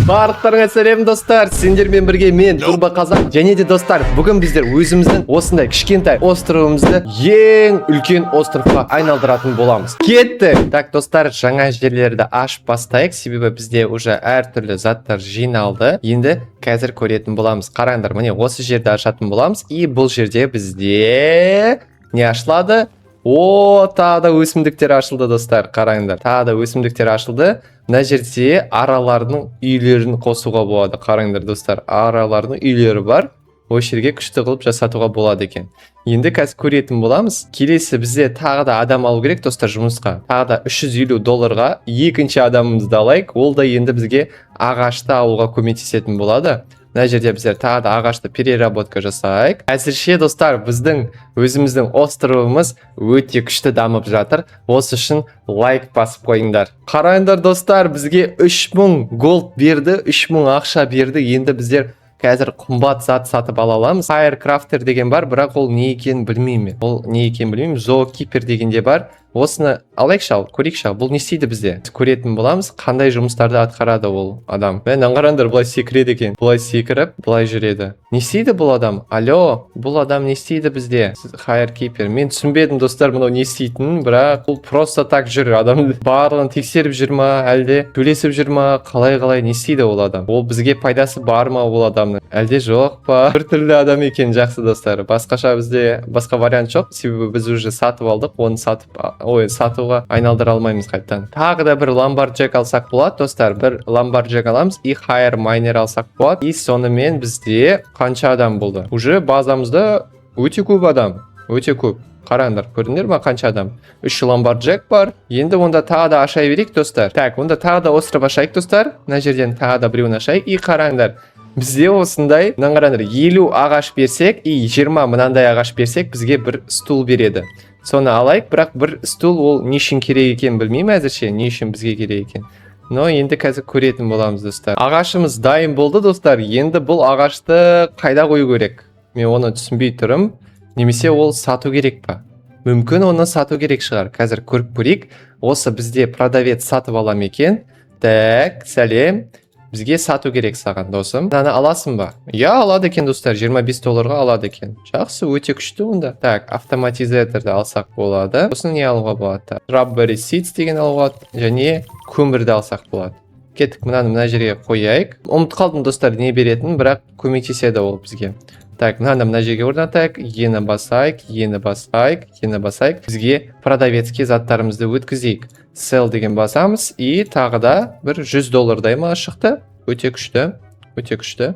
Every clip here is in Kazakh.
Барлықтарыңа сәлем достар, сендермен бірге мен Турбо Қазақ және де достар, бүгін біздер өзіміздің осындай кішкентай островымызды ең үлкен островқа айналдыратын боламыз. Кеттік! Так достар, жаңа жерлерді ашып бастайық, себебі бізде уже әртүрлі заттар жиналды. Енді қазір көретін боламыз. Қараңдар, міне осы жерді ашатын боламыз. И бұл жерде бізде не ашылады? Тағы да өсімдіктер ашылды достар, қараңдар. Тағы да өсімдіктер ашылды. Мына жерде аралардың үйлерін қосуға болады. Қараңдар достар, аралардың үйлері бар. Осы жерге күшті қылып жасатуға болады екен. Енді қазір көретін боламыз. Келесі бізде тағы да адам алу керек достар жұмысқа. Тағы да $350 екінші адамымызды алайық. Ол да енді бізге ағашты алуға көмектесетін болады. Мына жерде біздер тағы да ағашты переработка жасайық. Әзірше достар, біздің өзіміздің островымыз өте күшті дамып жатыр. Осы үшін лайк басып қойыңдар. Қараңдар достар, бізге 3000 голд берді, 3000 ақша берді. Енді біздер қазір қымбат зат сатып ала аламыз. Firecrafter деген бар, бірақ ол не екенін білмеймін. Ол не екенін білмеймін. Zookeeper деген де бар. Осыны алайықшы, көрейікші, бұл не істейді бізде? Көретін боламыз, қандай жұмыстарды атқарады ол адам. Мен қараңдар, бұлай секіреді екен. Бұлай секіріп, бұлай жүреді. Не істейді бұл адам? Алло, бұл адам не істейді бізде? Firekeeper. Мен түсінбедім достар, мұнау не істейтінін, бірақ бұл просто так жүр. Адам барлығын тексеріп жүр ма, әлде төлесіп жүр ма, қалай не істейді ол адам? Ол бізге пайдасы бар ма ол адамның? Әлде жоқ па? Бір түрлі адам екен, жақсы достар. Басқаша бізде басқа вариант жоқ, себебі біз уже сатып алдық, оны сатуға айналдыра алмаймыз қайттан. Тағы да бір ламбарджек алсақ болады достар, бір ламбарджек аламыз и хайр майнер алсақ болады. И сонымен бізде қанша адам болды? Уже базамызда өте көп адам, өте көп. Қараңдар, көрдіңдер ма қанша адам? 3 ламбарджек бар. Енді онда тағы да ашай берейік достар. Так, онда тағы да остров ашайық достар. Мына жерден тағы да біреуін ашайық. И қараңдар, бізде осындай, қараңдар, 50 ағаш берсек и 20 мынандай ағаш берсек, бізге бір стул береді. Соны алайық, бірақ бір стул ол не үшін керек екен білмеймін әзірше, не үшін бізге керек екен. Но енді қазір көретін боламыз достар. Ағашымыз дайын болды достар. Енді бұл ағашты қайда қою керек? Мен оны түсінбей тұрмын. Немесе ол сату керек па? Мүмкін оны сату керек шығар. Қазір көріп көрейік. Осы бізде продавец сатып алам екен. Так, сәлем. Бізге сату керек саған досым. Мынаны аласың ба? Я, алады екен достар, $25 алады екен. Жақсы, өте күшті онда. Так, автоматизаторды алсақ болады. Осыны не алуға болады? Strawberry seeds деген алуға және көмірді алсақ болады. Кеттік, мына жерге қояйық. Ұмытып қалдым достар, не беретін, бірақ көмектеседі ол бізге. Так, мына жерге орнатайық, ені басайық. Бізге продавецке заттарымызды өткізейік. Sell деген басамыз, и тағы да бір $100 ма шықты. Өте күшті.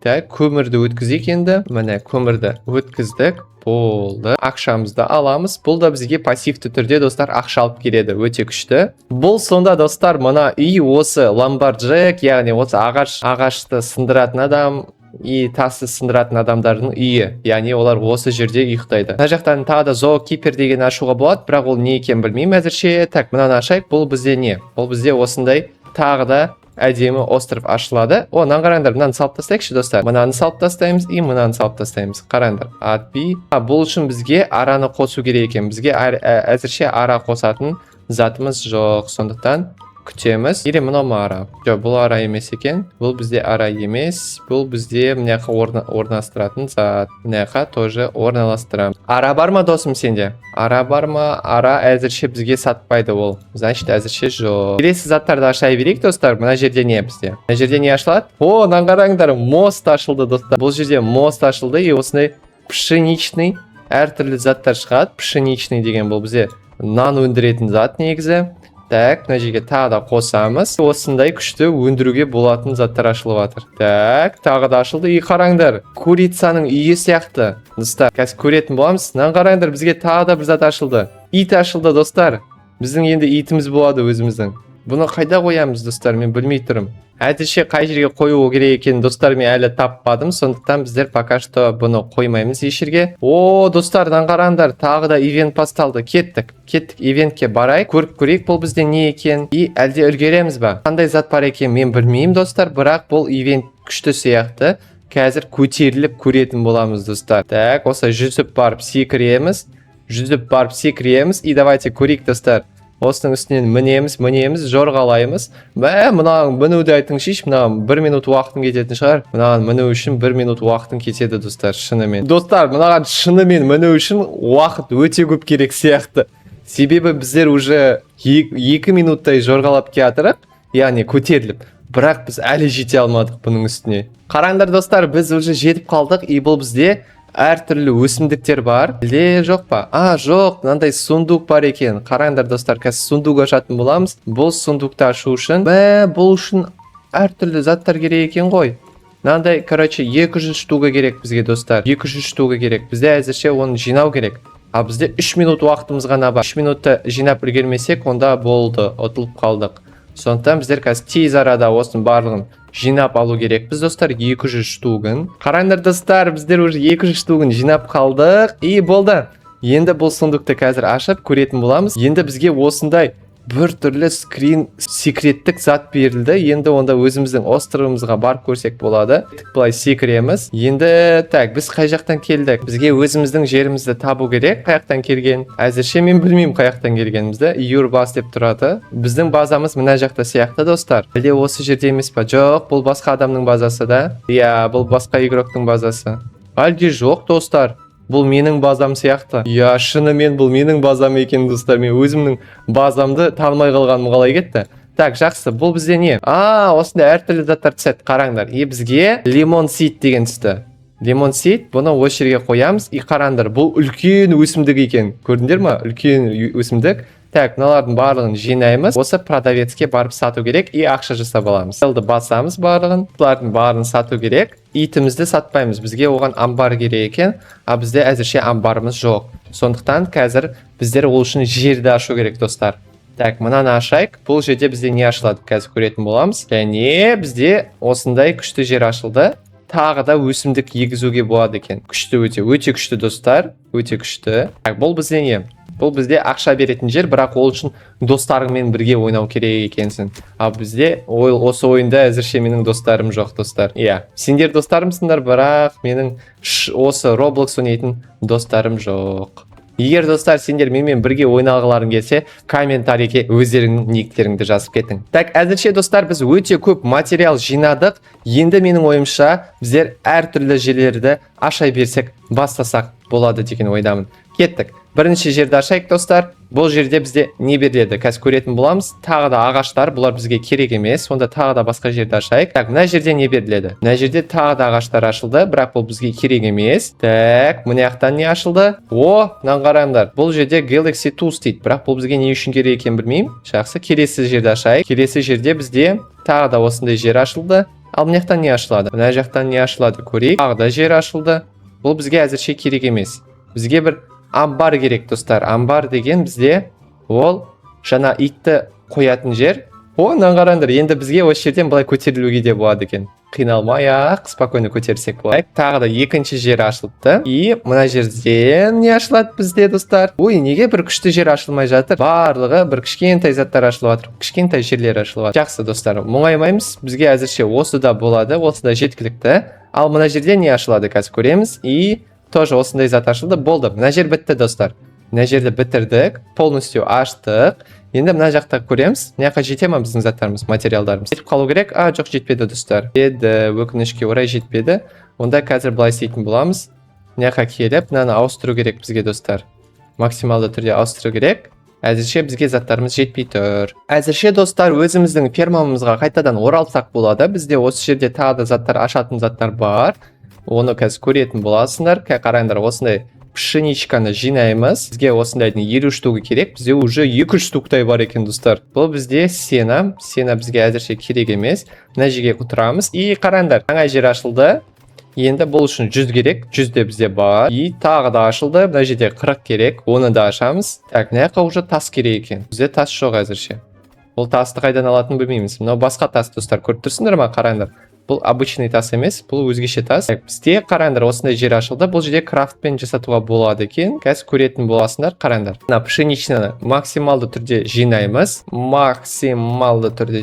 Так, көмірді өткізейік енді. Міне көмірді өткіздік. Болды. Ақшамызды аламыз. Бұл да бізге пассивті түрде достар ақша алып келеді. Өте күшті. Бұл сонда достар, мына үй осы ламбарджек, яғни осы ағашты сындыратын адам и тасты сындыратын адамдардың үйі. Яғни олар осы жерде ұйықтайды. Мына жақтан тағы да Zookeeper деген ашуға болады, бірақ ол не екен білмеймін әзірше. Так, мынаны ашайық. Бұл бізде не? Бұл бізде осындай тағы да әдемі остров ашылады. Қараңдар, мынаны салып тастайықшы достар. Мынаны салып тастаймыз и мынаны салып тастаймыз. Қараңдар. Бұл үшін бізге араны қосу керек екен. Бізге әзірше ара қосатын затымыз жоқ. Сондықтан күтеміз. Или мынау ма ара? Жоқ, бұл ара емес екен. Бұл бізде ара емес. Бұл бізде мыняқа орналастыратын зат. Мыняқа тоже орналастырамыз. Ара бар ма досым сенде? Ара бар ма? Ара әзірше бізге сатпайды ол. Значит, әзірше жоқ. Келесі заттарды ашай берейік достар. Мына жерде не бізде? Мына жерде не ашылады? Қараңдар, мост ашылды достар. Бұл жерде мост ашылды и осындай пшеничный әртүрлі заттар шығады. Пшеничный деген бұл бізде нан өндіретін зат негізі. Так, мына жерге тағы да қосамыз. Осындай күшті өндіруге болатын заттар ашылып жатыр. Так, тағы да ашылды. И қараңдар, курицаның үйі сияқты. Достар, қазір көретін боламыз. Қараңдар, бізге тағы да бір зат ашылды. Ит ашылды достар. Біздің енді итіміз болады өзіміздің. Бұны қайда қоямыз достар, мен білмей тұрмын. Әзірше қай жерге қою керек екенін достар мен әлі таппадым, сондықтан біздер пока что бұны қоймаймыз еш жерге. Достар, қараңдар, тағы да ивент басталды. Кеттік ивентке барайық, көріп көрейік бұл бізде не екен. И әлде үлгереміз ба? Қандай зат бар екен мен білмеймін достар, бірақ бұл ивент күшті сияқты. Қазір көтеріліп көретін боламыз достар. Так, осы жүзіп барып секіреміз. И давайте көрейік достар. осының үстінен мінеміз, жорғалаймыз. Мынаған мінуді айтыңызшы, мынаған 1 минут уақытың кететін шығар. Мынаған міну үшін 1 минут уақытың кетеді, достар, шынымен. Достар, мынаған шынымен міну үшін уақыт өте көп керек сияқты. Себебі біздер уже 2 минуттай жорғалап келатырық, яғни көтеріліп. Бірақ біз әлі жете алмадық бұның үстіне. Қараңдар, достар, біз уже жетіп қалдық, и бұл бізде әртүрлі өсімдіктер бар. Біле жоқ па? Жоқ, мынандай сундук бар екен. Қараңдар, достар, қазір сундук ашатын боламыз. Бұл сундукты ашу үшін, бұл үшін әртүрлі заттар керек екен ғой. Мынандай, 200 штука керек бізге, достар. 200 штука керек. Бізде әзірше оны жинау керек. Бізде 3 минут уақытымыз ғана бар. 3 минутта жинап үлгермесек, онда болды, ұтылып қалдық. Сондықтан біздер қазір тез арада осының барлығын жинап алу керек. Біз, достар, 200 штугын. Қараңдар, достар, біздер уже 200 штугын жинап қалдық. И болды. Енді бұл сундукты қазір ашып көретін боламыз. Енді бізге осындай бір түрлі секреттік зат берілді. Енді онда өзіміздің островымызға барып көрсек болады. Былай секіреміз. Енді біз қай жақтан келдік? Бізге өзіміздің жерімізді табу керек. Қай жақтан келген? Әзірше мен білмеймін қай жақтан келгенімізді. Юрбас деп тұрады. Біздің базамыз мына жақта сияқты, достар. Әлде осы жерде емес па? Жоқ, бұл басқа адамның базасы да. Иә, бұл басқа игроктың базасы. Әлде жоқ, достар. Бұл менің базам сияқты. Я, шынымен бұл менің базам екен, достар. Мен өзімнің базамды танымай қалғаным қалай кетті. Так, жақсы, бұл бізде не? Осында әртүрлі заттар түседі, қараңдар. И бізге лимон сид деген түсті. Лимон сид, бұны осы жерге қоямыз. И қараңдар, бұл үлкен өсімдік екен. Көрдіңдер ма? Үлкен өсімдік. Так, мыналардың барлығын жинаймыз. Осы продавецке барып сату керек и ақша жасап аламыз. Елді басамыз барлығын. Бұлардың барын сату керек. Итімізді сатпаймыз. Бізге оған амбар керек екен. Бізде әзірше амбарымыз жоқ. Сондықтан қазір біздер ол үшін жерді ашу керек, достар. Так, мынаны ашайық. Бұл жерде бізде не ашылады? Қазір көретін боламыз. Және бізде осындай күшті жер ашылды. Тағы да өсімдік егізуге болады екен. Күшті өте күшті, достар. Өте күшті. Так, бұл бізде не? Бұл бізде ақша беретін жер, бірақ ол үшін достарыңмен бірге ойнау керек екенсің. Бізде осы ойында әзірше менің достарым жоқ, достар. Иә, сендер достарымсыңдар, бірақ менің осы Roblox ойнайтын достарым жоқ. Егер, достар, сендер менімен бірге ойнағыларың келсе, комментарийге өздеріңнің ниіктеріңді жазып кетің. Так, әзірше, достар, біз өте көп материал жинадық. Енді менің ойымша, біздер әртүрлі жерлерді ашай берсек, бастасақ болады деген ойдамын. Кеттік. Бірінші жерді ашайық, достар. Бұл жерде бізде не беріледі? Қазір көретін боламыз. Тағы да ағаштар, бұлар бізге керек емес. Онда тағы да басқа жерді ашайық. Так, мына жерде не беріледі? Мына жерде тағы да ағаштар ашылды, бірақ бұл бізге керек емес. Так, мына жақтан не ашылды? Мынаны қараңдар. Бұл жерде Galaxy Tools дейді, бірақ бұл бізге не үшін керек екенін білмеймін. Жақсы, келесі жерді ашайық. Келесі жерде бізде тағы да осындай жер ашылды. Ал мына жақтан не ашылады? Мына жақтан не ашылады? Көрейік. Тағы да жер ашылды. Бұл бізге әзірше керек емес. Бізге бір амбар керек, достар. Амбар деген бізде ол жаңа итті қоятын жер. Мынаны қараңдар, енді бізге осы жерден былай көтерілуге де болады екен. Қиналмай-ақ, спокойно көтерсек болады. Тағы да екінші жер ашылды. И мына жерден не ашылады бізде, достар? Неге бір күшті жер ашылмай жатыр? Барлығы бір кішкентай заттар ашылып жатыр. Кішкентай жерлер ашылып жатыр. Жақсы, достар, мұңаймаймыз. Бізге әзірше осы да болады, осы да жеткілікті. Ал мына жерде не ашылады? Қазір көреміз. И тоже осындай зат ашылды. Болды. Мына жер бітті, достар. Мына жерді бітірдік. Полностью аштық. Енді мына жақта көреміз. Мына жаққа жете ма біздің заттарымыз, материалдарымыз? Жетіп қалу керек. Жоқ, жетпеді, достар. Өкінішке орай жетпеді. Онда қазір былай істейтін боламыз. Мына жаққа келіп, мынаны ауыстыру керек бізге, достар. Максималды түрде ауыстыру керек. Әзірше бізге заттарымыз жетпей тұр. Әзірше, достар, өзіміздің фермамызға қайтадан оралсақ болады. Бізде осы жерде тағы да заттар, ашатын заттар бар. Оны қазір көретін боласыңдар. Қараңдар, осындай пшеничканы жинаймыз. Бізге осындайдың 50 штугы керек. Бізде уже 200 штуктай бар екен, достар. Бұл бізде сена. Сена бізге әзірше керек емес. Мына жерге құтырамыз. И қараңдар, жаңа жер ашылды. Енді бұл үшін 100 керек. 100 де бізде бар. И тағы да ашылды. Мына жерде 40 керек. Оны да ашамыз. Так, мына жаққа уже тас керек екен. Бізде тас жоқ әзірше. Бұл тасты қайдан алатынын білмейміз. Мынау басқа тас, достар. Көріп тұрсыңдар ма? Қараңдар. Бұл обычный тас емес, бұл өзгеше тас. Бізде қараңдар, осындай жер ашылды. Бұл жерде крафтпен жасатуға болады екен. Қазір көретін боласыңдар, қараңдар. Мына пшеничныны максималды түрде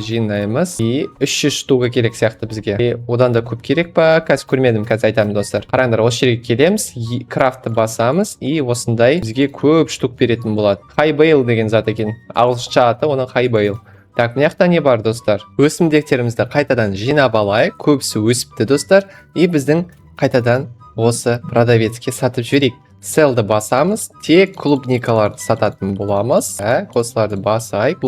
жинаймыз. И 300 штука керек сияқты бізге. И одан да көп керек па? Қазір көрмедім, қазір айтамын достар. Қараңдар, осы жерге келеміз, крафтты басамыз, и осындай бізге көп штук беретін болады. Хайбейл деген зат екен. Ағылшынша аты, оның хайбейл. Так, мына жақта не бар достар? Өсімдіктерімізді қайтадан жинап алайық. Көбісі өсіпті достар. И біздің қайтадан осы продавецке сатып жіберейік. Селді басамыз, тек клубникаларды сататын боламыз. Қосыларды басайық.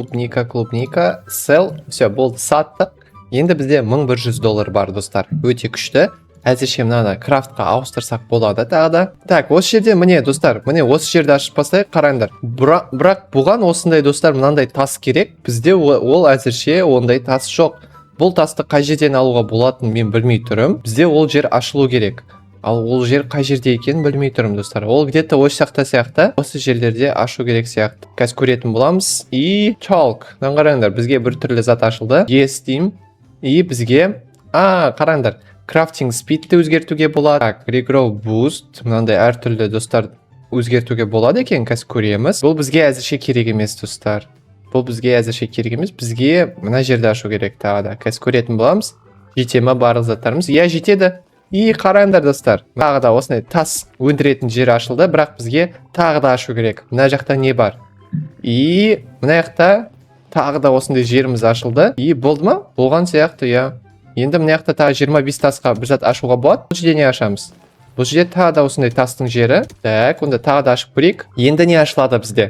Клубника, сел. Все, болды, саттық. Енді бізде $1100 бар достар. Өте күшті. Әзірше мынаны крафтқа ауыстырсақ болады тағы да. Так, осы жерде міне достар, міне осы жерді ашып бастайық, қараңдар. Бірақ бұған осындай достар, мынандай тас керек. Бізде ол әзірше ондай тас жоқ. Бұл тасты қай жерден алуға болатынын мен білмей тұрмын. Бізде ол жер ашылу керек. Ал ол жер қай жерде екенін білмей тұрмын достар. Ол где-то осы сияқты, осы жерлерде ашу керек сияқты. Қазір көретін боламыз. И чалк. Қараңдар, бізге бір түрлі зат ашылды. Yes деймін. И бізге, қараңдар. Крафтинг спидті өзгертуге болады. Так, regrow boost. Мынандай әртүрлі достар өзгертуге болады екен, қазір көреміз. Бұл бізге әзірше керек емес достар. Бізге мына жерді ашу керек тағы да. Қазір көретін боламыз. Жете ма барлық заттарымыз? Иә, жетеді. И қараңдар достар. Тағы да осындай тас өндіретін жер ашылды, бірақ бізге тағы да ашу керек. Мына жақта не бар? И мына жақта тағы да осындай жеріміз ашылды. И болды ма? Болған сияқты, иә. Енді мына жақта тағы 25 тасқа бір зат ашуға болады. Бұл жерде не ашамыз? Бұл жерде тағы да осындай тастың жері. Так, онда тағы да ашып көрейік. Енді не ашылады бізде?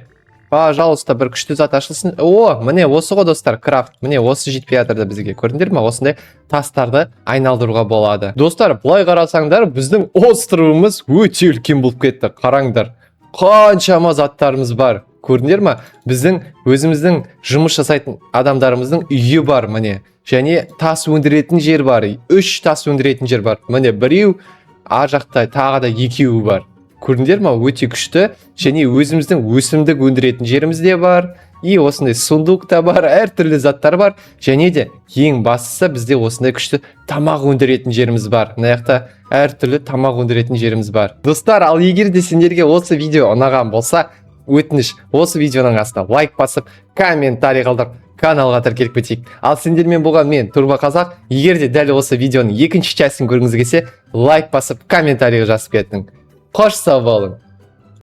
Пожалуйста, бір күшті зат ашылсын. Міне осы ғой достар, крафт. Міне осы жетпей жатырды бізге. Көрдіңдер ме? Осындай тастарды айналдыруға болады. Достар, былай қарасаңдар, біздің островымыз өте үлкен болып кетті. Қараңдар. Қаншама заттарымыз бар. Көрдіңдер ме? Біздің өзіміздің жұмыс жасайтын адамдарымыздың үйі бар, міне. Және тас өндіретін жер бар. 3 тас өндіретін жер бар. Міне біреу, ар жақта тағы да екеуі бар. Көрдіңдер ме? Өте күшті. Және өзіміздің өсімдік өндіретін жерімізде бар. И осындай сундук та бар, әртүрлі заттар бар. Және де ең бастысы бізде осындай күшті тамақ өндіретін жеріміз бар. Мына жақта әртүрлі тамақ өндіретін жеріміз бар. Достар, ал егер де сендерге осы видео ұнаған болса, өтініш, осы видеоның астына лайк басып, комментарий қалдырып, каналға тіркеліп кетейік. Ал сендермен болған мен Турбо Қазақ. Егер де дәл осы видеоның екінші частьін көргіңіз келсе, лайк басып, комментарий жазып кетің. Қош сау болың.